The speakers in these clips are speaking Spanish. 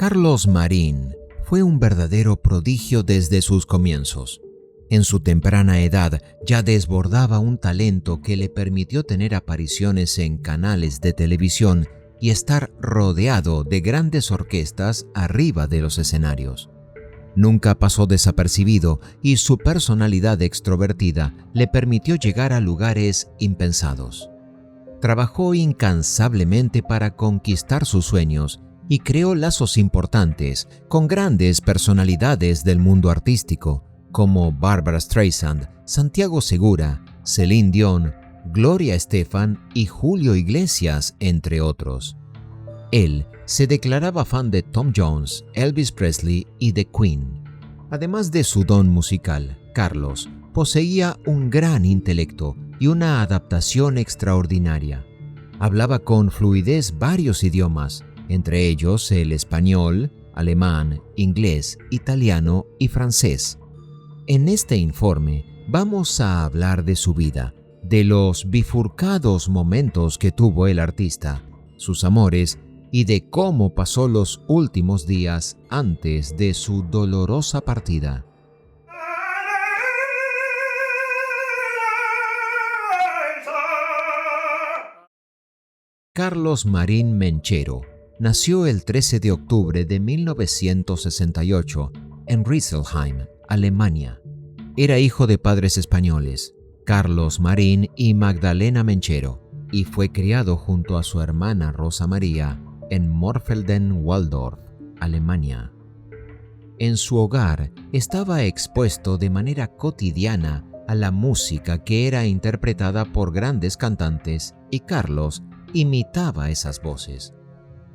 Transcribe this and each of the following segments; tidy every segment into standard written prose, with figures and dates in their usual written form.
Carlos Marín fue un verdadero prodigio desde sus comienzos. En su temprana edad ya desbordaba un talento que le permitió tener apariciones en canales de televisión y estar rodeado de grandes orquestas arriba de los escenarios. Nunca pasó desapercibido y su personalidad extrovertida le permitió llegar a lugares impensados. Trabajó incansablemente para conquistar sus sueños y creó lazos importantes con grandes personalidades del mundo artístico, como Barbra Streisand, Santiago Segura, Celine Dion, Gloria Estefan y Julio Iglesias, entre otros. Él se declaraba fan de Tom Jones, Elvis Presley y The Queen. Además de su don musical, Carlos poseía un gran intelecto y una adaptación extraordinaria. Hablaba con fluidez varios idiomas, entre ellos el español, alemán, inglés, italiano y francés. En este informe vamos a hablar de su vida, de los bifurcados momentos que tuvo el artista, sus amores y de cómo pasó los últimos días antes de su dolorosa partida. Carlos Marín Menchero nació el 13 de octubre de 1968 en Rüsselsheim, Alemania. Era hijo de padres españoles, Carlos Marín y Magdalena Menchero, y fue criado junto a su hermana Rosa María en Morfelden-Walldorf, Alemania. En su hogar estaba expuesto de manera cotidiana a la música que era interpretada por grandes cantantes y Carlos imitaba esas voces.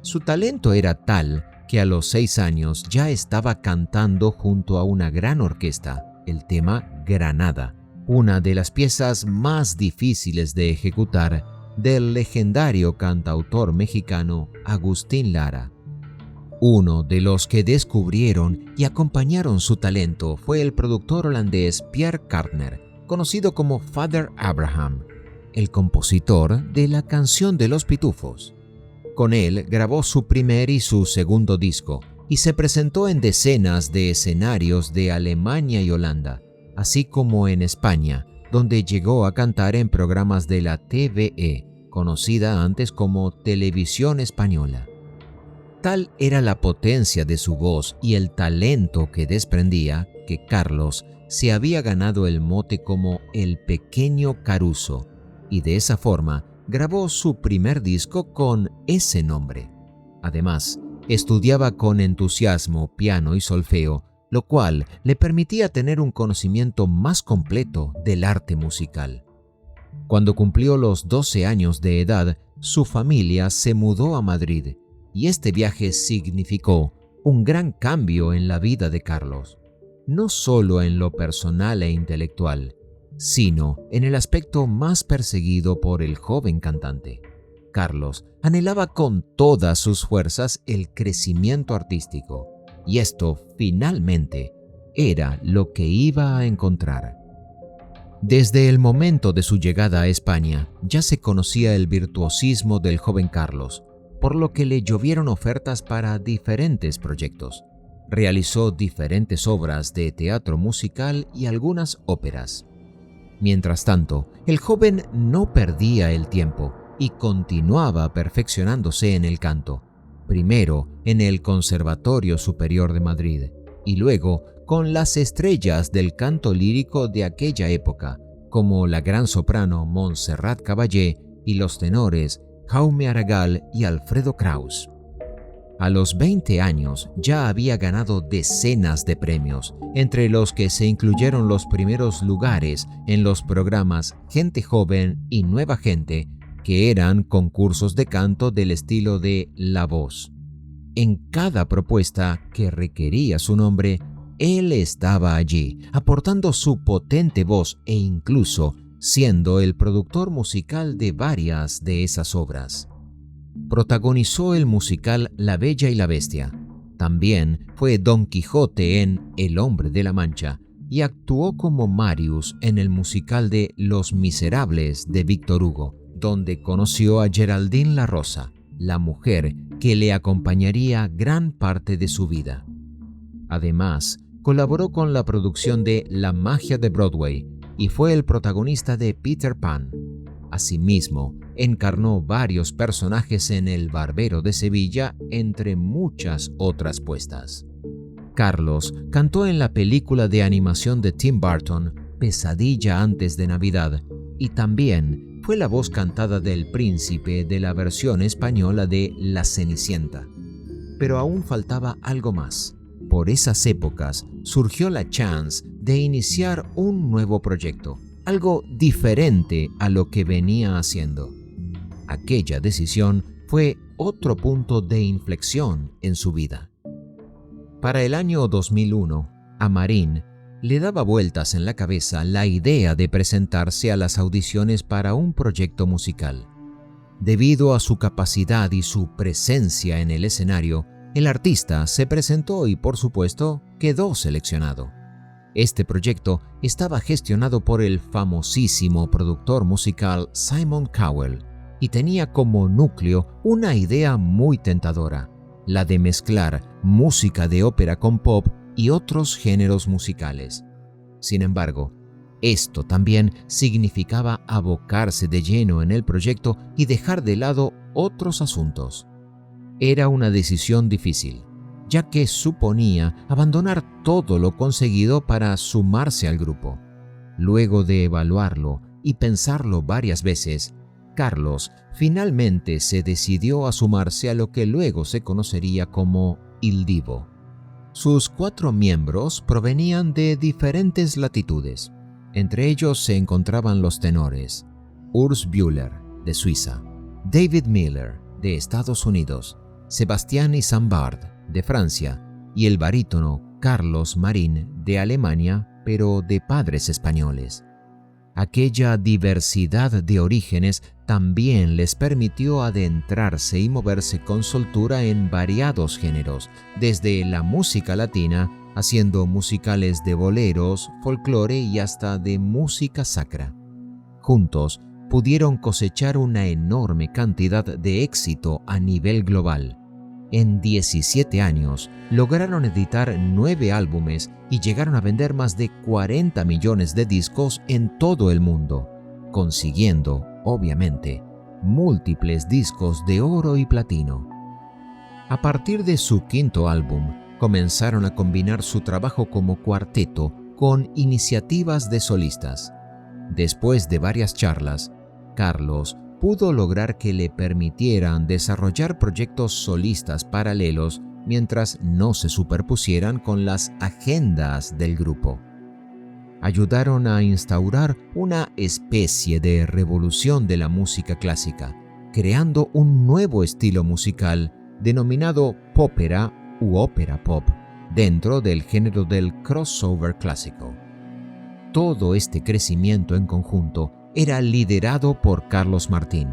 Su talento era tal que a los 6 años ya estaba cantando junto a una gran orquesta el tema Granada, una de las piezas más difíciles de ejecutar del legendario cantautor mexicano Agustín Lara. Uno de los que descubrieron y acompañaron su talento fue el productor holandés Pierre Kartner, conocido como Father Abraham, el compositor de la canción de los Pitufos. Con él grabó su primer y su segundo disco y se presentó en decenas de escenarios de Alemania y Holanda, así como en España, donde llegó a cantar en programas de la TVE, conocida antes como Televisión Española. Tal era la potencia de su voz y el talento que desprendía que Carlos se había ganado el mote como el Pequeño Caruso, y de esa forma grabó su primer disco con ese nombre. Además, estudiaba con entusiasmo piano y solfeo, lo cual le permitía tener un conocimiento más completo del arte musical. Cuando cumplió los 12 años de edad, su familia se mudó a Madrid, y este viaje significó un gran cambio en la vida de Carlos, no solo en lo personal e intelectual, sino en el aspecto más perseguido por el joven cantante. Carlos anhelaba con todas sus fuerzas el crecimiento artístico, y esto finalmente era lo que iba a encontrar. Desde el momento de su llegada a España ya se conocía el virtuosismo del joven Carlos, por lo que le llovieron ofertas para diferentes proyectos. Realizó diferentes obras de teatro musical y algunas óperas. Mientras tanto, el joven no perdía el tiempo y continuaba perfeccionándose en el canto, primero en el Conservatorio Superior de Madrid y luego con las estrellas del canto lírico de aquella época, como la gran soprano Montserrat Caballé y los tenores Jaume Aragal y Alfredo Kraus. A los 20 años ya había ganado decenas de premios, entre los que se incluyeron los primeros lugares en los programas Gente Joven y Nueva Gente, que eran concursos de canto del estilo de La Voz. En cada propuesta que requería su nombre, él estaba allí, aportando su potente voz e incluso siendo el productor musical de varias de esas obras. Protagonizó el musical La Bella y la Bestia. También fue Don Quijote en El Hombre de la Mancha y actuó como Marius en el musical de Los Miserables de Víctor Hugo, donde conoció a Geraldine La Rosa. la mujer que le acompañaría gran parte de su vida. Además, colaboró con la producción de La magia de Broadway y fue el protagonista de Peter Pan. Asimismo, encarnó varios personajes en El Barbero de Sevilla, entre muchas otras puestas. Carlos cantó en la película de animación de Tim Burton, Pesadilla antes de Navidad, y también fue la voz cantada del príncipe de la versión española de La Cenicienta. Pero aún faltaba algo más. Por esas épocas surgió la chance de iniciar un nuevo proyecto, algo diferente a lo que venía haciendo. Aquella decisión fue otro punto de inflexión en su vida. Para el año 2001, a Marín le daba vueltas en la cabeza la idea de presentarse a las audiciones para un proyecto musical. Debido a su capacidad y su presencia en el escenario, el artista se presentó y, por supuesto, quedó seleccionado. Este proyecto estaba gestionado por el famosísimo productor musical Simon Cowell y tenía como núcleo una idea muy tentadora, la de mezclar música de ópera con pop y otros géneros musicales. Sin embargo, esto también significaba abocarse de lleno en el proyecto y dejar de lado otros asuntos. Era una decisión difícil, ya que suponía abandonar todo lo conseguido para sumarse al grupo. Luego de evaluarlo y pensarlo varias veces, Carlos finalmente se decidió a sumarse a lo que luego se conocería como Il Divo. Sus 4 miembros provenían de diferentes latitudes. Entre ellos se encontraban los tenores Urs Bühler, de Suiza, David Miller, de Estados Unidos, Sebastián Isambard, de Francia, y el barítono Carlos Marín, de Alemania, pero de padres españoles. Aquella diversidad de orígenes también les permitió adentrarse y moverse con soltura en variados géneros, desde la música latina, haciendo musicales de boleros, folclore y hasta de música sacra. Juntos pudieron cosechar una enorme cantidad de éxito a nivel global. En 17 años lograron editar 9 álbumes y llegaron a vender más de 40 millones de discos en todo el mundo, consiguiendo, obviamente, múltiples discos de oro y platino. A partir de su 5º álbum, comenzaron a combinar su trabajo como cuarteto con iniciativas de solistas. Después de varias charlas, Carlos pudo lograr que le permitieran desarrollar proyectos solistas paralelos mientras no se superpusieran con las agendas del grupo. Ayudaron a instaurar una especie de revolución de la música clásica, creando un nuevo estilo musical denominado pópera u ópera pop dentro del género del crossover clásico. Todo este crecimiento en conjunto era liderado por Carlos Martín.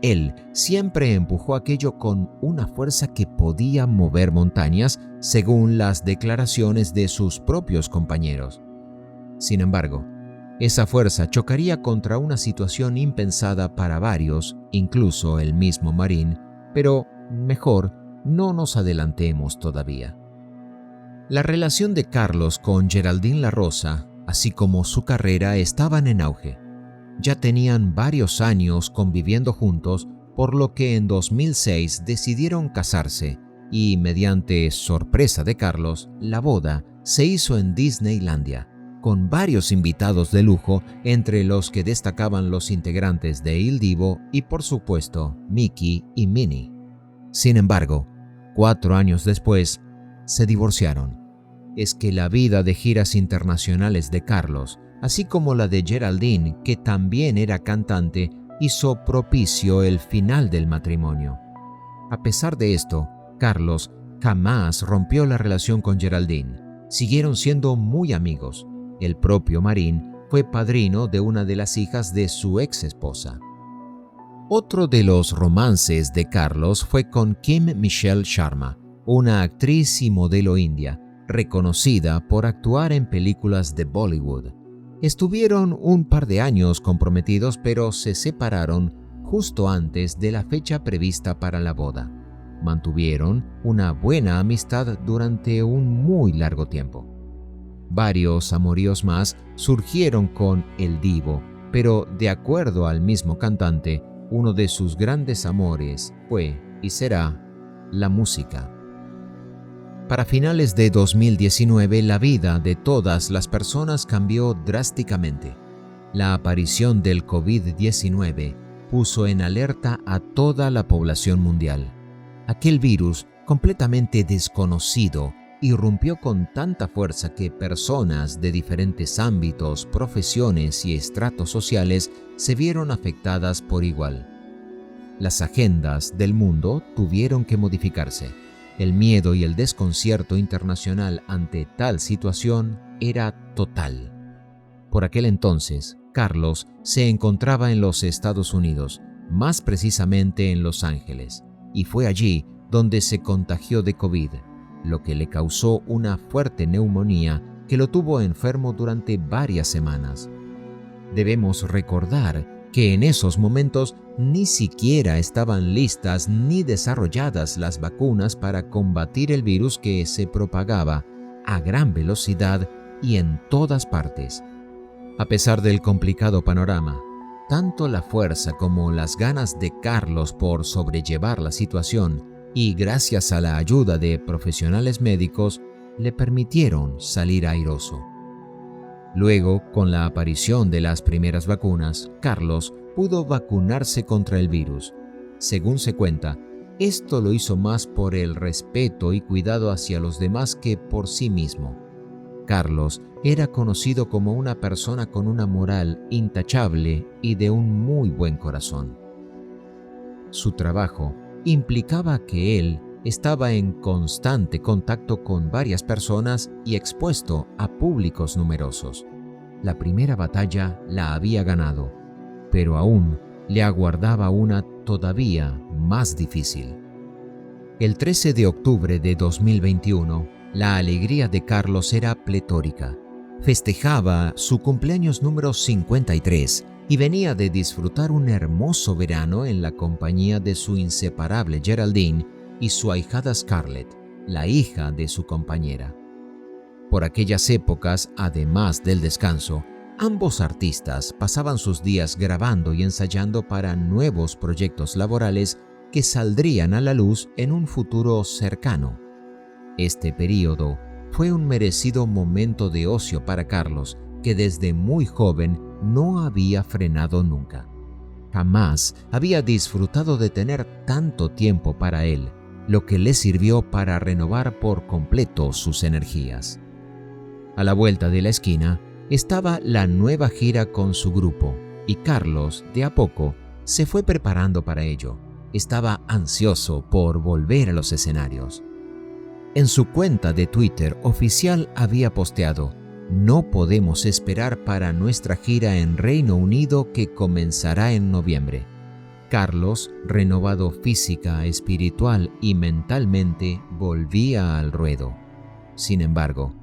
Él siempre empujó aquello con una fuerza que podía mover montañas, según las declaraciones de sus propios compañeros. Sin embargo, esa fuerza chocaría contra una situación impensada para varios, incluso el mismo Marín, pero mejor no nos adelantemos todavía. La relación de Carlos con Geraldine La Rosa, así como su carrera, estaban en auge. Ya tenían varios años conviviendo juntos, por lo que en 2006 decidieron casarse y, mediante sorpresa de Carlos, la boda se hizo en Disneylandia, con varios invitados de lujo, entre los que destacaban los integrantes de Il Divo y, por supuesto, Mickey y Minnie. Sin embargo, 4 años después, se divorciaron. Es que la vida de giras internacionales de Carlos, así como la de Geraldine, que también era cantante, hizo propicio el final del matrimonio. A pesar de esto, Carlos jamás rompió la relación con Geraldine. Siguieron siendo muy amigos. El propio Marín fue padrino de una de las hijas de su ex esposa. Otro de los romances de Carlos fue con Kim Michelle Sharma, una actriz y modelo india, reconocida por actuar en películas de Bollywood. Estuvieron un par de años comprometidos, pero se separaron justo antes de la fecha prevista para la boda. Mantuvieron una buena amistad durante un muy largo tiempo. Varios amoríos más surgieron con El Divo, pero de acuerdo al mismo cantante, uno de sus grandes amores fue y será la música. Para finales de 2019, la vida de todas las personas cambió drásticamente. La aparición del COVID-19 puso en alerta a toda la población mundial. Aquel virus, completamente desconocido, irrumpió con tanta fuerza que personas de diferentes ámbitos, profesiones y estratos sociales se vieron afectadas por igual. Las agendas del mundo tuvieron que modificarse. El miedo y el desconcierto internacional ante tal situación era total. Por aquel entonces, Carlos se encontraba en los Estados Unidos, más precisamente en Los Ángeles, y fue allí donde se contagió de COVID, lo que le causó una fuerte neumonía que lo tuvo enfermo durante varias semanas. Debemos recordar que en esos momentos ni siquiera estaban listas ni desarrolladas las vacunas para combatir el virus que se propagaba a gran velocidad y en todas partes. A pesar del complicado panorama, tanto la fuerza como las ganas de Carlos por sobrellevar la situación y gracias a la ayuda de profesionales médicos le permitieron salir airoso. Luego, con la aparición de las primeras vacunas, Carlos pudo vacunarse contra el virus. Según se cuenta, esto lo hizo más por el respeto y cuidado hacia los demás que por sí mismo. Carlos era conocido como una persona con una moral intachable y de un muy buen corazón. Su trabajo implicaba que él estaba en constante contacto con varias personas y expuesto a públicos numerosos. La primera batalla la había ganado, pero aún le aguardaba una todavía más difícil. El 13 de octubre de 2021, la alegría de Carlos era pletórica. Festejaba su cumpleaños número 53 y venía de disfrutar un hermoso verano en la compañía de su inseparable Geraldine y su ahijada Scarlett, la hija de su compañera. Por aquellas épocas, además del descanso, ambos artistas pasaban sus días grabando y ensayando para nuevos proyectos laborales que saldrían a la luz en un futuro cercano. Este período fue un merecido momento de ocio para Carlos, que desde muy joven no había frenado nunca. Jamás había disfrutado de tener tanto tiempo para él, lo que le sirvió para renovar por completo sus energías. A la vuelta de la esquina estaba la nueva gira con su grupo, y Carlos, de a poco, se fue preparando para ello. Estaba ansioso por volver a los escenarios. En su cuenta de Twitter oficial había posteado: "No podemos esperar para nuestra gira en Reino Unido que comenzará en noviembre". Carlos, renovado física, espiritual y mentalmente, volvía al ruedo. Sin embargo,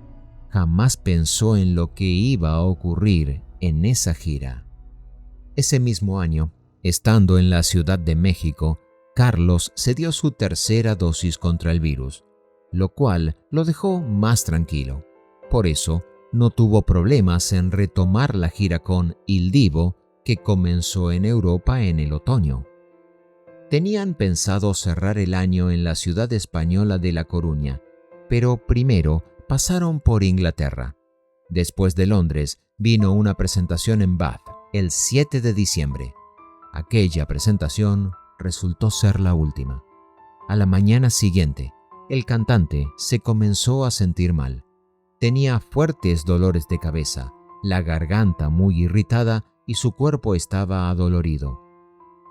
jamás pensó en lo que iba a ocurrir en esa gira. Ese mismo año, estando en la Ciudad de México, Carlos se dio su tercera dosis contra el virus, lo cual lo dejó más tranquilo. Por eso, no tuvo problemas en retomar la gira con Il Divo, que comenzó en Europa en el otoño. Tenían pensado cerrar el año en la ciudad española de La Coruña, pero primero pasaron por Inglaterra. Después de Londres, vino una presentación en Bath el 7 de diciembre. Aquella presentación resultó ser la última. A la mañana siguiente, el cantante se comenzó a sentir mal. Tenía fuertes dolores de cabeza, la garganta muy irritada y su cuerpo estaba adolorido.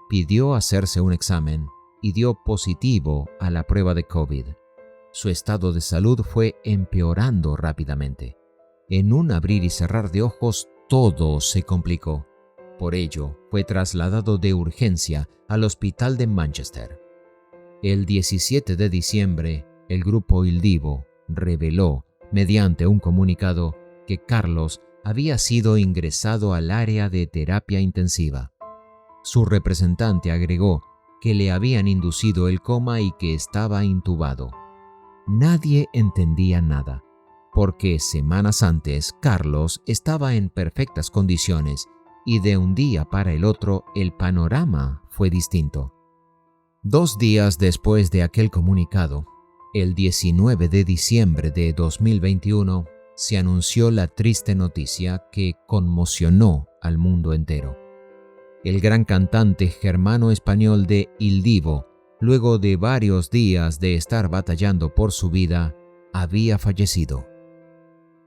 Pidió hacerse un examen y dio positivo a la prueba de COVID. Su estado de salud fue empeorando rápidamente. En un abrir y cerrar de ojos, todo se complicó. Por ello, fue trasladado de urgencia al hospital de Manchester. El 17 de diciembre, el grupo Il Divo reveló, mediante un comunicado, que Carlos había sido ingresado al área de terapia intensiva. Su representante agregó que le habían inducido el coma y que estaba intubado. Nadie entendía nada, porque semanas antes Carlos estaba en perfectas condiciones y de un día para el otro el panorama fue distinto. 2 días después de aquel comunicado, el 19 de diciembre de 2021, se anunció la triste noticia que conmocionó al mundo entero. El gran cantante germano-español de Il Divo, luego de varios días de estar batallando por su vida, había fallecido.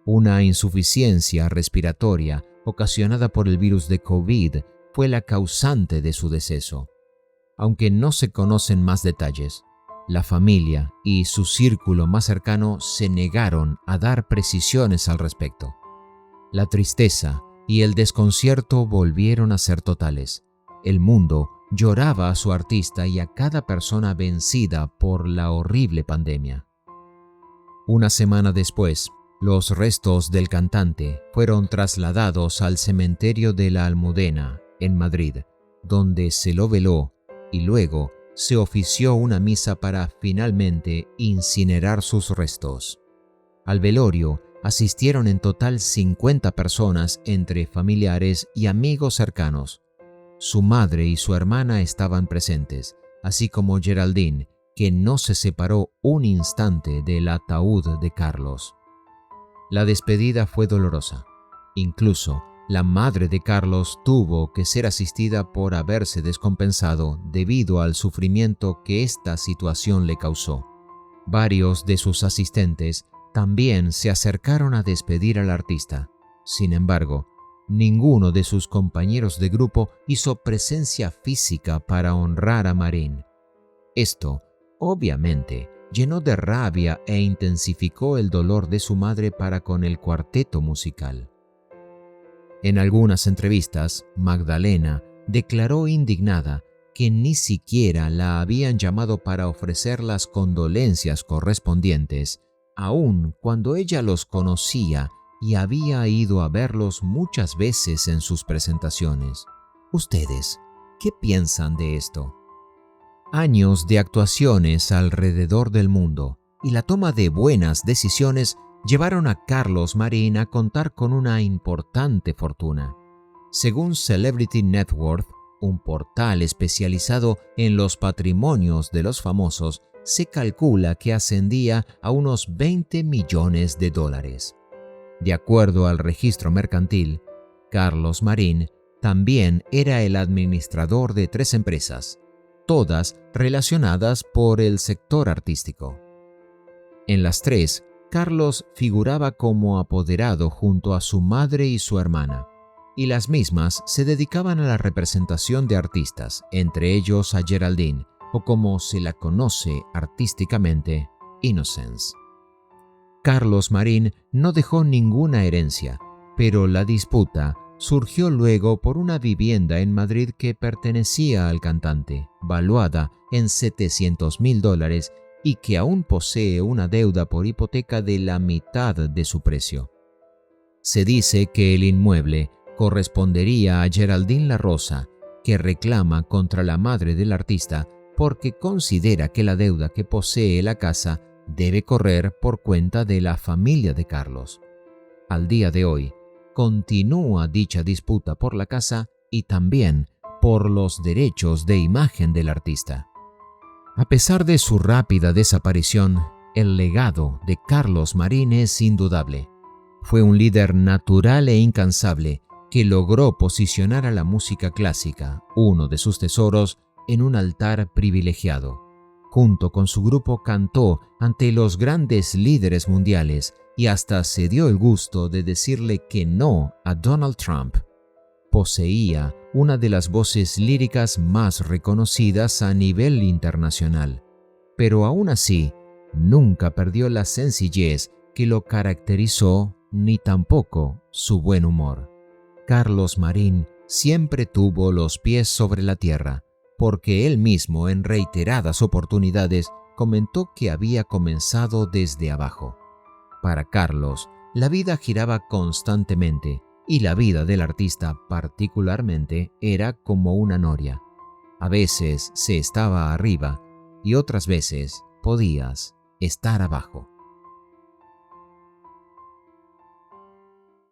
Una insuficiencia respiratoria ocasionada por el virus de COVID fue la causante de su deceso. Aunque no se conocen más detalles, la familia y su círculo más cercano se negaron a dar precisiones al respecto. La tristeza y el desconcierto volvieron a ser totales. El mundo lloraba a su artista y a cada persona vencida por la horrible pandemia. Una semana después, los restos del cantante fueron trasladados al cementerio de la Almudena, en Madrid, donde se lo veló y luego se ofició una misa para finalmente incinerar sus restos. Al velorio asistieron en total 50 personas entre familiares y amigos cercanos. Su madre y su hermana estaban presentes, así como Geraldine, que no se separó un instante del ataúd de Carlos. La despedida fue dolorosa. Incluso la madre de Carlos tuvo que ser asistida por haberse descompensado debido al sufrimiento que esta situación le causó. Varios de sus asistentes también se acercaron a despedir al artista. Sin embargo, ninguno de sus compañeros de grupo hizo presencia física para honrar a Marín. Esto, obviamente, llenó de rabia e intensificó el dolor de su madre para con el cuarteto musical. En algunas entrevistas, Magdalena declaró indignada que ni siquiera la habían llamado para ofrecer las condolencias correspondientes, aun cuando ella los conocía y había ido a verlos muchas veces en sus presentaciones. ¿Ustedes qué piensan de esto? Años de actuaciones alrededor del mundo y la toma de buenas decisiones llevaron a Carlos Marín a contar con una importante fortuna. Según Celebrity Net Worth, un portal especializado en los patrimonios de los famosos, se calcula que ascendía a unos $20 millones. De acuerdo al registro mercantil, Carlos Marín también era el administrador de 3 empresas, todas relacionadas por el sector artístico. En las 3, Carlos figuraba como apoderado junto a su madre y su hermana, y las mismas se dedicaban a la representación de artistas, entre ellos a Geraldine, o como se la conoce artísticamente, Innocence. Carlos Marín no dejó ninguna herencia, pero la disputa surgió luego por una vivienda en Madrid que pertenecía al cantante, valuada en $700,000 y que aún posee una deuda por hipoteca de la mitad de su precio. Se dice que el inmueble correspondería a Geraldine La Rosa, que reclama contra la madre del artista porque considera que la deuda que posee la casa debe correr por cuenta de la familia de Carlos. Al día de hoy, continúa dicha disputa por la casa y también por los derechos de imagen del artista. A pesar de su rápida desaparición, el legado de Carlos Marín es indudable. Fue un líder natural e incansable que logró posicionar a la música clásica, uno de sus tesoros, en un altar privilegiado. Junto con su grupo cantó ante los grandes líderes mundiales y hasta se dio el gusto de decirle que no a Donald Trump. Poseía una de las voces líricas más reconocidas a nivel internacional, pero aún así nunca perdió la sencillez que lo caracterizó ni tampoco su buen humor. Carlos Marín siempre tuvo los pies sobre la tierra, porque él mismo en reiteradas oportunidades comentó que había comenzado desde abajo. Para Carlos, la vida giraba constantemente Y la vida del artista particularmente era como una noria. A veces se estaba arriba y otras veces podías estar abajo.